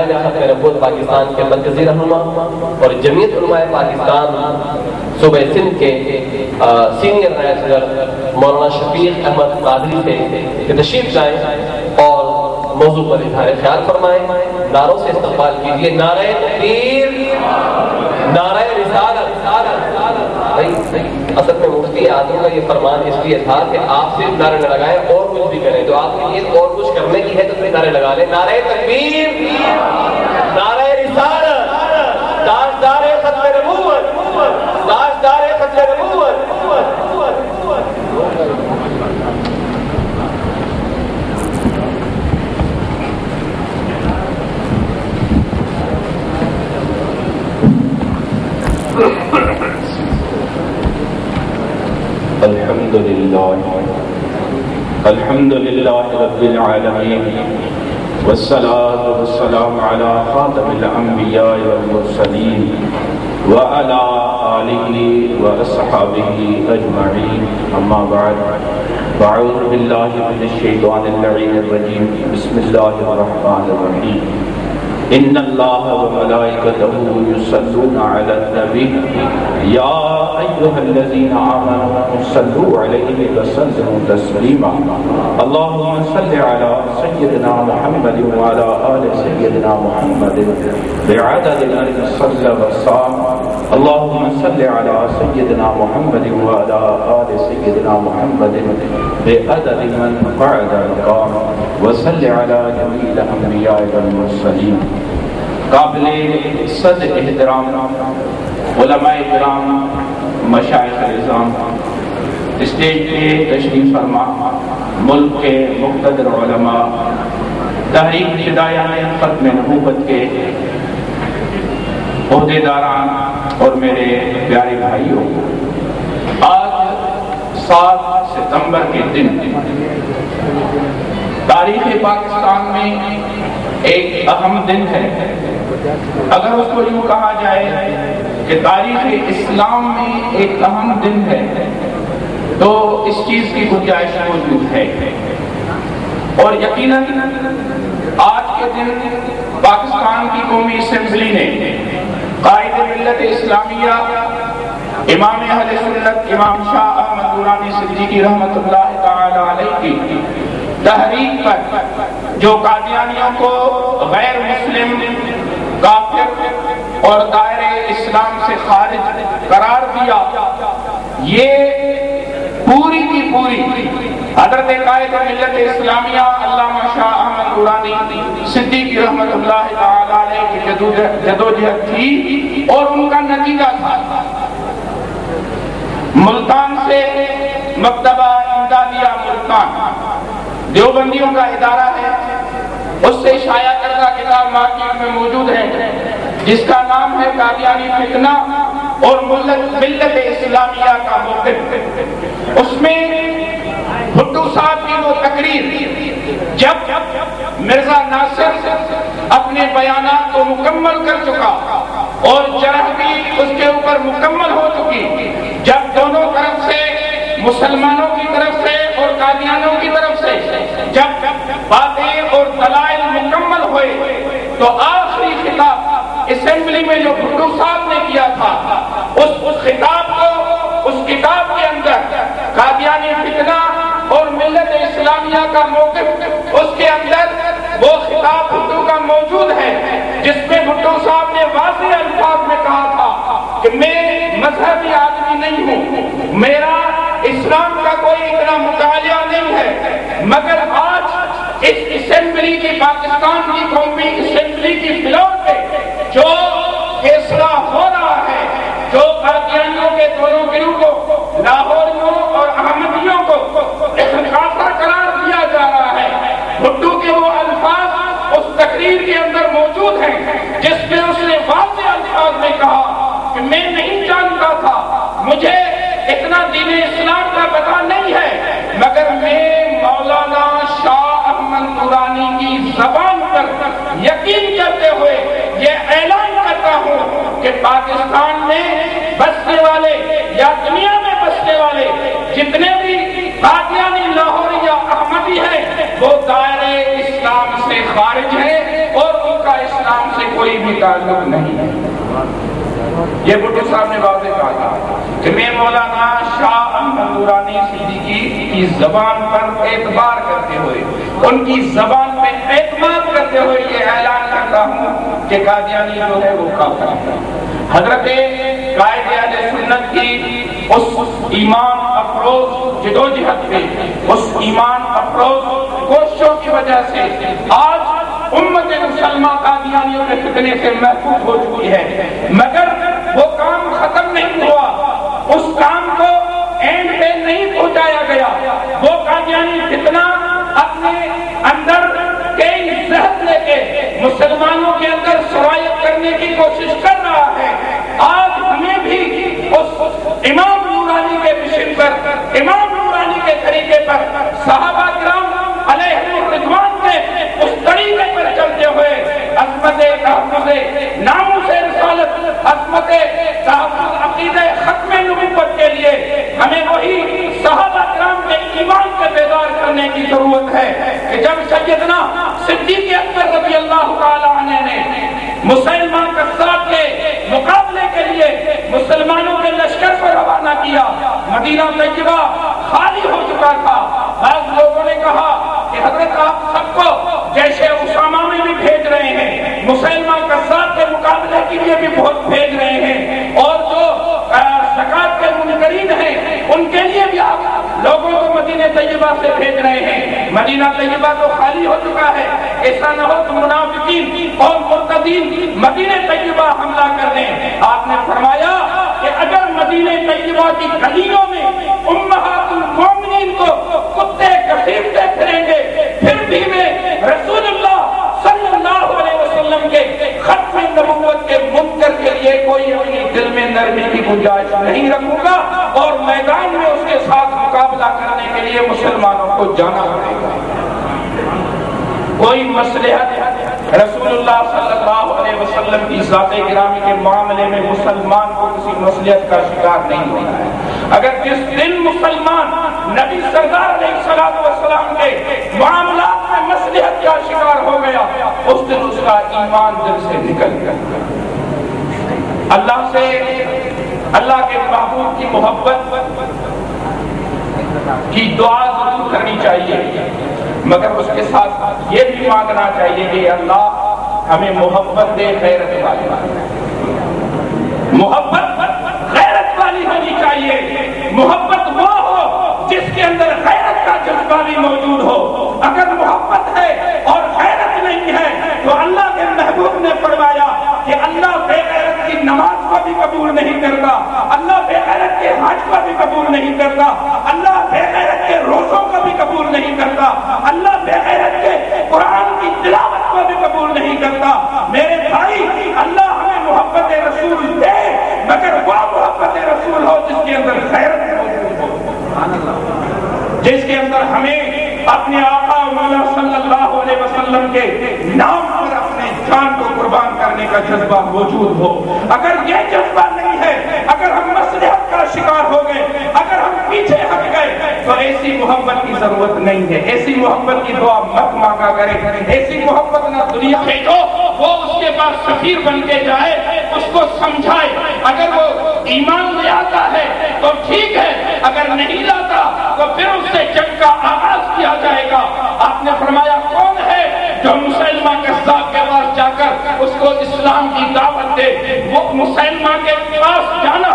ختم نبوت پاکستان کے مرکزی رہنما اور جمعیت علماء پاکستان صوبہ سندھ کے سینئر رائے صدر مولانا شفیق احمد قادری سے کہ تشریف لائیں اور موضوع پر اظہار خیال فرمائیں. نعروں سے استقبال کیجیے. نعرہ تکبیر، نعرہ رسالت. اصل میں مفتی اعظم کا یہ فرمان اس لیے تھا کہ آپ صرف نعرے نہ لگائیں اور کچھ بھی کریں. تو آپ کی نیت اور کچھ کرنے کی ہے تو پھر نعرے لگا لیں. نعرہ تکبیر، نعرہ رسالت، تاجدار ختم نبوت، تاجدار ختم نبوت. الحمد لله رب العالمين والصلاة والسلام على خاتم الأنبياء والمرسلين وعلى آله وأصحابه أجمعين. أما بعد فأعوذ بالله من الشيطان اللعين الرجيم. بسم الله الرحمن الرحيم. إن الله وملائكته يصلون على النبي يا أيها الذين آمنوا صلوا عليه وسلموا تسليما. اللهم صل على سيدنا محمد وعلى آل سيدنا محمد بعدد من صلى وصام. اللهم صل على سيدنا محمد وعلى آل سيدنا محمد بعدد من قعد وقام. وصل على جميع الأنبياء والمرسلين. قابل صد احترام علماء کرام، مشائخ نظام، اسٹیج پہ تشریف فرما ملک کے مقتدر علماء، تحریک فدائیان ختم نبوت کے عہدیداران اور میرے پیارے بھائیوں، آج 7 ستمبر کے دن تاریخ پاکستان میں ایک اہم دن ہے. اگر اس کو یوں کہا جائے کہ تاریخ اسلام میں ایک اہم دن ہے تو اس چیز کی گنجائش موجود ہے. اور یقیناً آج کے دن پاکستان کی قومی اسمبلی نے قائد ملت اسلامیہ امام اہل سنت امام شاہ احمد درانی صدیقی رحمۃ اللہ تعالی علیہ کی تحریک پر جو قادیانیوں کو غیر مسلم، کافر اور دائرہ اسلام سے خارج قرار دیا، یہ پوری کی پوری حضرت قائد ملت اسلامیہ علامہ شاہ احمد درانی صدیقی رحمۃ اللہ تعالی علیہ کی جدوجہد تھی اور ان کا نتیجہ تھا. ملتان سے مکتبہ امدادیہ ملتان دیوبندیوں کا ادارہ ہے، اس سے شائع کردہ کتاب مارکیٹ میں موجود ہے جس کا نام ہے قادیانی فتنہ اور ملت اسلامیہ کا موقف. اس میں بھٹو صاحب کی وہ تقریر جب مرزا ناصر اپنے بیانات کو مکمل کر چکا اور جرح بھی اس کے اوپر مکمل ہو چکی، جب دونوں طرف سے مسلمانوں کی طرف سے اور قادیانوں کی طرف سے جب باتیں اور دلائل مکمل ہوئے تو آخری خطاب اسمبلی میں جو بھٹو صاحب نے کیا تھا اس خطاب کو اس کتاب کے اندر قادیانی فتنہ اور ملت اسلامیہ کا موقف، اس کے اندر وہ خطاب بھٹو کا موجود ہے جس میں بھٹو صاحب نے واضح الفاظ میں کہا تھا کہ میں مذہبی آدمی نہیں ہوں، میرا اسلام کا کوئی اتنا مطالعہ نہیں ہے، مگر آج اس اسمبلی کی پاکستان کی قومی اسمبلی کی فلور پہ جو فیصلہ ہو رہا ہے، جو قادیانیوں کے دونوں گروہ کو، لاہوریوں اور احمدیوں کو کافر قرار دیا جا رہا ہے، بھٹو کے وہ الفاظ اس تقریر کے اندر موجود ہیں جس میں اس نے واضح الفاظ میں کہا کہ میں نہیں جانتا تھا، مجھے اتنا دین اسلام کا پتہ نہیں ہے، مگر میں مولانا شاہ احمد درانی کی زبان پر یقین کرتے ہوئے یہ اعلان کرتا ہوں کہ پاکستان میں بسنے والے یا دنیا میں بسنے والے جتنے بھی قادیانی لاہوری یا احمدی ہیں وہ دائرے اسلام سے خارج ہیں اور ان کا اسلام کوئی بھی تعلق نہیں ہے۔ یہ بھٹو صاحب نے واضح کہا تھا کہ میں مولانا شاہ احمد نورانی صدیقی کی زبان پر اعتبار کرتے ہوئے، ان کی زبان پہ اعتماد کرتے ہوئے یہ اعلان کرتا ہوں کہ قادیانی جو ہے وہ کافر ہے۔ حضرت قائد اہل سنت کی اس ایمان افروز جدوجہد پہ، اس ایمان افروز کوششوں کی وجہ سے آج امت مسلمہ قادیانیوں کے فتنے سے محفوظ ہو چکی ہے، مگر وہ کام ختم نہیں ہوا، اس کام کو اینڈ پہ نہیں پہنچایا گیا۔ وہ قادیانی فتنہ اپنے اندر کئی زہر لے کے مسلمانوں کے اندر سرایت کرنے کی کوشش کر رہا ہے۔ آج ہمیں بھی اس امام نورانی کے مشن پر، امام نورانی کے طریقے پر، صحابہ کرام علیہ الرضوان کے اس طریقے پر چلتے ہوئے عظمت تحفظ ناموس رسالت، عظمت تحفظ عقیدہ ختم نبوت کے لیے ہمیں وہی صحابہ کرام کے ایمان کو بیدار کرنے کی ضرورت ہے کہ جب سیدنا صدیق اکبر رضی اللہ تعالی عنہ نے مسلمان قصاب کے مقابلے کے لیے مسلمانوں کے لشکر کو روانہ کیا، مدینہ طیبہ خالی ہو چکا تھا۔ بعض لوگوں نے کہا کہ حضرت آپ سب کو جیسے اسامہ میں بھی بھیج رہے ہیں، مسلمان قصاب کے مقابلے کے لیے بھی بہت بھیج رہے ہیں، اور جو زکات کے منکرین ہیں ان کے لیے بھی آپ لوگوں کو مدینہ طیبہ سے بھیج رہے ہیں۔ مدینہ طیبہ تو خالی ہو چکا ہے، ایسا نہ ہو تو منافقین اور مرتدین مدینہ طیبہ حملہ کر دیں۔ آپ نے فرمایا کہ اگر مدینہ طیبہ کی گلیوں میں امہات المومنین کو کتے گھسیٹتے پھریں گے، پھر بھی میں رسول اللہ صلی اللہ علیہ وسلم کے ختم نبوت کے منکر کے لیے کوئی اپنی دل میں نرمی کی گنجائش نہیں رکھوں گا، اور میدان میں اس کے ساتھ مقابلہ کرنے کے لیے مسلمانوں کو جانا پڑے گا۔ کوئی مصلحت رسول اللہ صلی اللہ علیہ وسلم کی ذات گرامی کے معاملے میں مسلمان کو کسی مصلحت کا شکار نہیں ہونا ہے۔ اگر جس دن مسلمان نبی سردار علیہ السلام کے معاملات میں مصلحت کا شکار ہو گیا، اس دن اس کا ایمان دل سے نکل گیا۔ اللہ سے، اللہ کے محبوب کی محبت کی دعا ضرور کرنی چاہیے، مگر اس کے ساتھ یہ بھی مانگنا چاہیے کہ اللہ ہمیں محبت دے غیرت والی، محبت غیرت والی ہونی چاہیے۔ محبت وہ ہو جس کے اندر غیرت کا جذبہ بھی موجود ہو۔ اگر محبت ہے اور غیرت نہیں ہے تو اللہ کے محبوب نے فرمایا کہ اللہ بے غیرت کی نماز کو بھی قبول نہیں کرتا، اللہ بے غیرت کے حج کو بھی قبول نہیں کرتا، اللہ بے غیرت کے روزوں کو بھی قبول نہیں کرتا، اللہ بے غیرت کے قرآن کی تلاوت کو بھی قبول نہیں کرتا۔ میرے بھائی، اللہ ہمیں محبت رسول دے، مگر وہ محبت رسول ہو جس کے اندر غیرت موجود ہو، جس کے اندر ہمیں اپنے آقا مولا صلی اللہ علیہ وسلم کے نام پر اپنے جان کو قربان کرنے کا جذبہ موجود ہو۔ اگر یہ جذبہ نہیں ہے، اگر ہم مصلحت کا شکار ہو گئے، اگر ہم پیچھے ہٹ گئے، تو ایسی محبت کی ضرورت نہیں ہے۔ ایسی محبت کی دعا مت مانگا کرے، ایسی محبت نہ دنیا بھیجو وہ اس کے پاس سفیر بن کے جائے، اس کو سمجھائے۔ اگر وہ ایمان لے آتا ہے تو ٹھیک ہے، اگر نہیں لاتا تو پھر اس سے جنگ کا آغاز کیا جائے گا۔ آپ نے فرمایا کون ہے جو مسلمان قصاب کے پاس جا کر اس کو اسلام کی دعوت دے؟ وہ مسلمان کے پاس جانا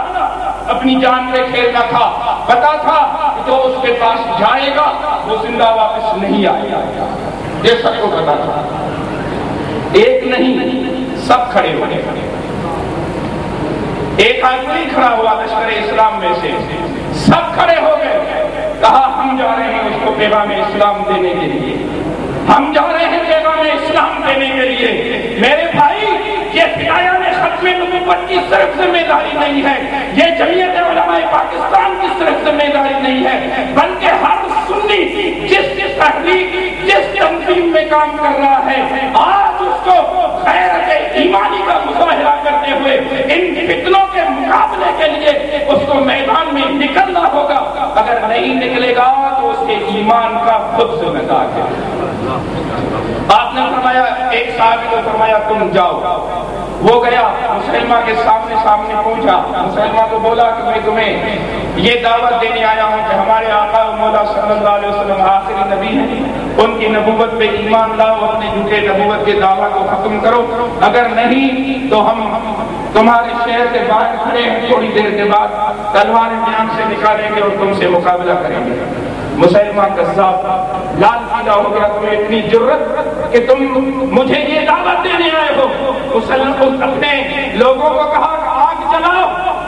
اپنی جان پہ کھیلنا تھا، پتا تھا کہ جو اس کے پاس جائے گا وہ زندہ واپس نہیں آئے گا، یہ سب کو پتا تھا۔ ایک نہیں، سب کھڑے ہوئے، ایک آدمی کھڑا ہوا لشکر اسلام میں سے، سب کھڑے ہو گئے، کہا ہم جا رہے ہیں اس کو پیغام اسلام دینے کے لیے، ہم جا رہے ہیں پیغام اسلام دینے کے لیے۔ میرے بھائی، یہ فدایان ختم نبوت کی صرف ذمہ داری نہیں ہے، یہ جمعیت علماء پاکستان کی صرف ذمہ داری نہیں ہے، بلکہ ہر سنی جس تحریک، جس تنظیم میں کام کر رہا ہے، آج اس کو غیرت ایمانی کا مظاہرہ کرتے ہوئے ان فتنوں کے مقابلے کے لیے اس کو میدان میں نکلنا ہوگا۔ اگر نہیں نکلے گا تو اس کے ایمان کا خود ذمہ دار ہے۔ آپ نے فرمایا ایک صحابی کو فرمایا تم جاؤ، وہ گیا مسلمہ کے سامنے پہنچا، مسلمہ کو بولا کہ میں تمہیں یہ دعوت دینے آیا ہوں کہ ہمارے آقا و مولا صلی اللہ علیہ وسلم آخری نبی ہیں، ان کی نبوت پہ ایمان لاؤ، اپنے جھوٹے نبوت کے دعویٰ کو ختم کرو، اگر نہیں تو ہم تمہارے شہر سے باہر کھڑے ہیں، تھوڑی دیر کے بعد تلواریں میان سے نکالیں گے اور تم سے مقابلہ کریں گے۔ مسلمہ کذاب لال پیلا ہو گیا، تمہیں اتنی جرت کہ تم مجھے یہ دعوت دینے آئے ہو۔ مسلم اپنے لوگوں کو کہا کہ آگ جلاؤ،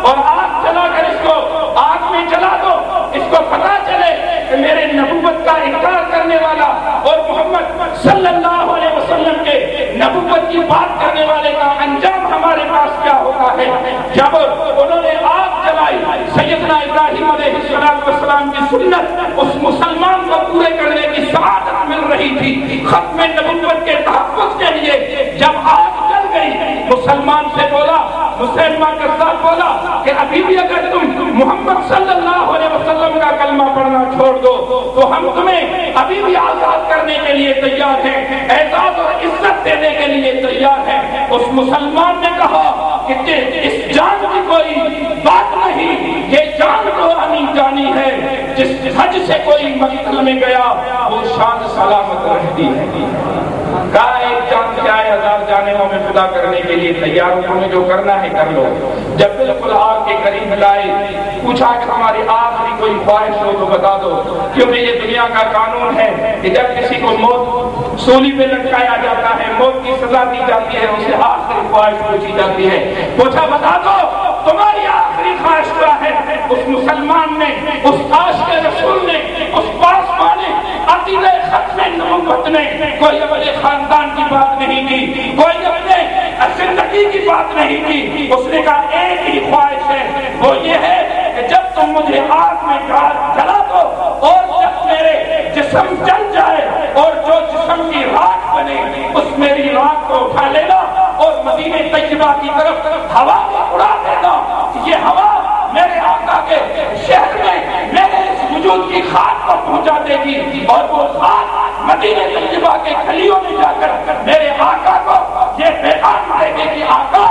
اور آگ جلا کر اس کو آگ میں جلا دو، اس کو پتہ چلے کہ میرے نبوت کا انکار کرنے والا اور محمد صلی اللہ علیہ وسلم کے نبوت کی بات کرنے والے کا انجام ہمارے پاس کیا ہوتا ہے۔ جب انہوں نے آگ جلائی، سیدنا ابراہیم علیہ السلام کی سنت اس مسلمان کو پورے کرنے کی سعادت مل رہی تھی، ختم نبوت کے تحفظ کے لیے جب آگ جل گئی، مسلمان سے بولا، مسلمان کے ساتھ بولا کہ ابھی بھی اگر تم محمد صلی اللہ علیہ وسلم کا کلمہ پڑھنا چھوڑ دو تو ہم تمہیں ابھی بھی آزاد کرنے کے لیے تیار ہیں، اعزاز اور عزت دینے کے لیے تیار ہیں۔ اس مسلمان نے کہا کہ اس جان کی کوئی بات نہیں، یہ جان تو ہمیں جانی ہے، جس حج سے کوئی مقتل میں گیا وہ شان سلامت رہتی ہے۔ کہا ایک جان سے آئے ہزار جانیں میں خدا کرنے کے لیے تیار ہوں، تمہیں جو کرنا ہے کر لو۔ جب بالکل آگ کے قریب لائے، پوچھا کہ ہماری آخری کوئی خواہش ہو تو بتا دو، کیونکہ یہ دنیا کا قانون ہے کہ جب کسی کو موت سولی پہ لٹکایا جاتا ہے، موت کی سزا دی جاتی ہے، اسے آخری خواہش پوچھی جاتی ہے۔ پوچھا بتا دو تمہاری آخری خواہش کیا ہے؟ اس مسلمان نے، اس عاشق رسول نے، اس پاسباں نے، عقیدہ ختم نبوت نے کوئی اپنے خاندان کی بات نہیں کی، کوئی اپنے زندگی کی بات نہیں کی، اس نے کہا ایک ہی خواہش ہے، وہ یہ ہے کہ جب تم مجھے آگ میں جلا دو اور جب میرے جسم جل جائے اور جو جسم کی راکھ بنے اس میری راکھ کو اٹھا لینا اور مدینہ طیبہ کی طرف ہوا میں اڑا دینا، یہ ہوا میرے آقا کے شہر میں میرے اس وجود کی خاک کو پہنچا دے گی، اور وہ خاک مدینہ طیبہ کے گلیوں میں جا کر میرے آقا کو یہ پیغام دے گی کہ آقا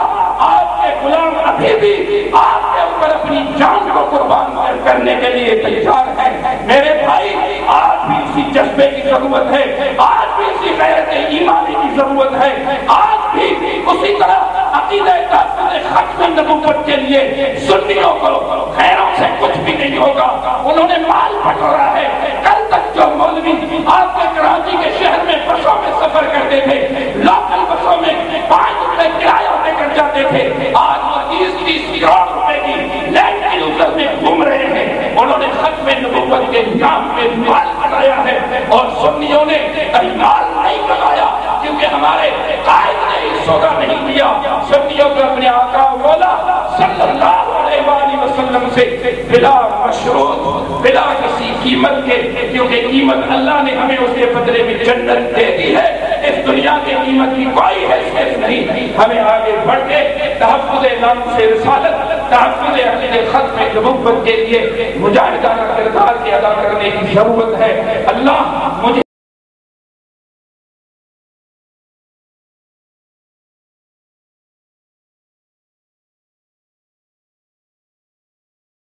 آپ کے غلام ابھی بھی آپ کے اوپر اپنی جان کو قربان کرنے کے لیے تیار ہے۔ میرے بھائی آج بھی اسی جذبے کی ضرورت ہے، آج بھی اسی غیرت ایمانی کی ضرورت ہے، آج بھی اسی طرح عقیدہ ختم نبوت کے لیے سنیوں کو خیروں سے کچھ بھی نہیں ہوگا، انہوں نے مال بٹورا ہے۔ کل تک جو مولوی آپ کے کراچی کے شہر میں بسوں میں سفر کرتے تھے، لوکل بسوں میں 5 روپے کرایہ دے کر جاتے تھے، آج وہ 30-30 کروڑ روپے کی لینڈ کروزر میں گھوم رہے ہیں۔ انہوں نے ختم نبوت کے نام پہ مال بنایا ہے، اور سنیوں نے مال نہیں بنایا کیونکہ ہمارے قائد نے اس سودا نہیں دیا۔ سنیوں کو اپنے آقا مولا صلی اللہ علیہ وآلہ وسلم سے بلا مشروط، بلا کسی قیمت کے، کیونکہ قیمت اللہ نے ہمیں اس کے بدلے میں جنت دے دی ہے، اس دنیا کے قیمت کی کوئی حیثیت نہیں۔ ہمیں آگے بڑھ کے تحفظ نام سے رسالت، تحفظ عقیدہ ختم نبوت کے لیے مجاہدانہ کردار کے ادا کرنے کی ضرورت ہے۔ اللہ